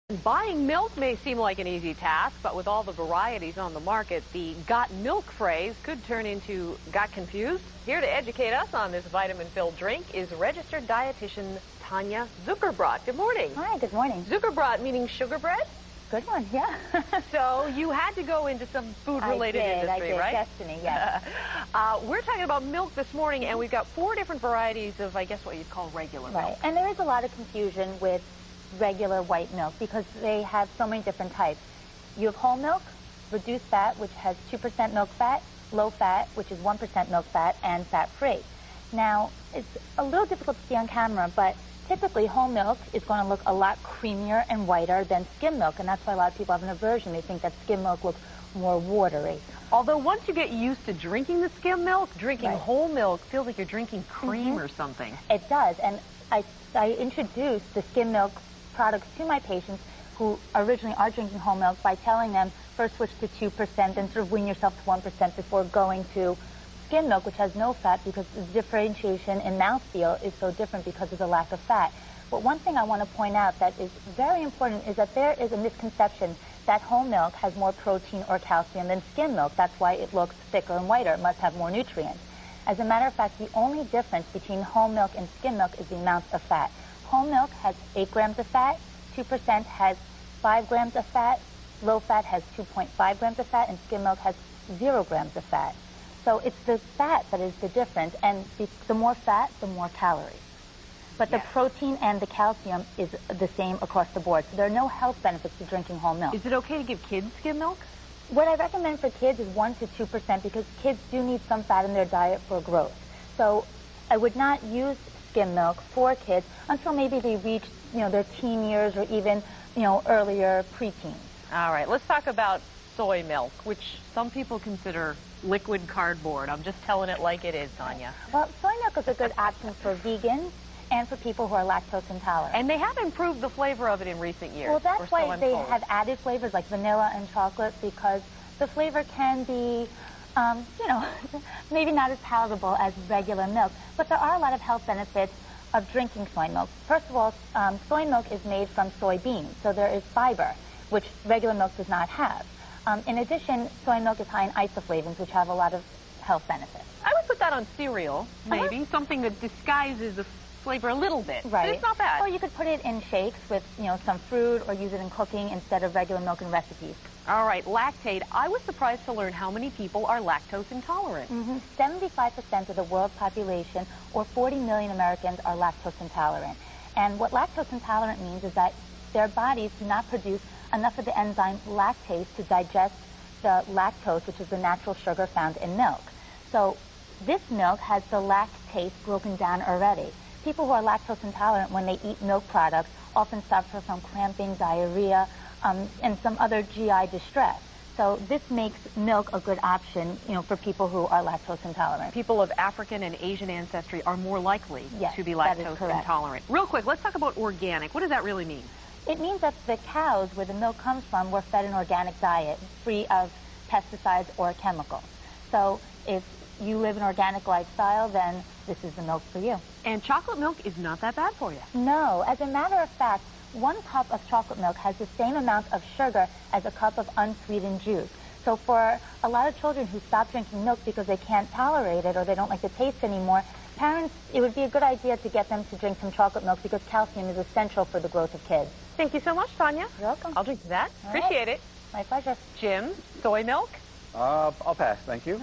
Buying milk may seem like an easy task, but with all the varieties on the market, the "got milk" phrase could turn into "got confused." Here to educate us on this vitamin-filled drink is registered dietitian Tanya Zuckerbrot. Good morning. Hi, good morning. Zuckerbrot meaning sugar bread? Good one, yeah. So you had to go into some food-related industry, right? Destiny, yes. We're talking about milk this morning, and we've got 4 different varieties of, I guess, what you'd call regular milk. Right, and there is a lot of confusion with regular white milk because they have so many different types. You have whole milk, reduced fat, which has 2% milk fat, low fat, which is 1% milk fat, and fat-free. Now, it's a little difficult to see on camera, but typically whole milk is going to look a lot creamier and whiter than skim milk, and that's why a lot of people have an aversion. They think that skim milk looks more watery. Although once you get used to drinking the skim milk, drinking whole milk feels like you're drinking cream or something. It does, and I introduced the skim milk products to my patients who originally are drinking whole milk by telling them first switch to 2%, then sort of wean yourself to 1% before going to skim milk, which has no fat, because the differentiation in mouthfeel is so different because of the lack of fat. But one thing I want to point out that is very important is that there is a misconception that whole milk has more protein or calcium than skim milk. That's why it looks thicker and whiter. It must have more nutrients. As a matter of fact, the only difference between whole milk and skim milk is the amount of fat. Whole milk has 8 grams of fat, 2% has 5 grams of fat, low fat has 2.5 grams of fat, and skim milk has 0 grams of fat. So it's the fat that is the difference, and the more fat, the more calories. But the protein and the calcium is the same across the board, so there are no health benefits to drinking whole milk. Is it okay to give kids skim milk? What I recommend for kids is 1 to 2% because kids do need some fat in their diet for growth. So I would not use skim milk for kids until maybe they reach, their teen years or even, earlier preteens. All right, let's talk about soy milk, which some people consider liquid cardboard. I'm just telling it like it is, Tanya. Well, soy milk is a good option for vegans and for people who are lactose intolerant. And they have improved the flavor of it in recent years. Well, that's why they have added flavors like vanilla and chocolate, because the flavor can be, maybe not as palatable as regular milk. But there are a lot of health benefits of drinking soy milk. First of all, soy milk is made from soybeans, so there is fiber, which regular milk does not have. In addition, soy milk is high in isoflavones, which have a lot of health benefits. I would put that on cereal, maybe, something that disguises the flavor a little bit. Right. But it's not bad. Or you could put it in shakes with, some fruit, or use it in cooking instead of regular milk in recipes. All right, lactate. I was surprised to learn how many people are lactose intolerant. 75% of the world population, or 40 million Americans, are lactose intolerant. And what lactose intolerant means is that their bodies do not produce enough of the enzyme lactase to digest the lactose, which is the natural sugar found in milk. So this milk has the lactase broken down already. People who are lactose intolerant, when they eat milk products, often suffer from cramping, diarrhea, and some other GI distress. So this makes milk a good option, for people who are lactose intolerant. People of African and Asian ancestry are more likely to be lactose intolerant. Real quick, let's talk about organic. What does that really mean? It means that the cows where the milk comes from were fed an organic diet, free of pesticides or chemicals. So if you live an organic lifestyle, then this is the milk for you. And chocolate milk is not that bad for you. No. As a matter of fact, 1 cup of chocolate milk has the same amount of sugar as a cup of unsweetened juice. So for a lot of children who stop drinking milk because they can't tolerate it or they don't like the taste anymore, parents, it would be a good idea to get them to drink some chocolate milk because calcium is essential for the growth of kids. Thank you so much, Tanya. You're welcome. I'll drink that. Appreciate it. My pleasure. Jim, soy milk? I'll pass, thank you.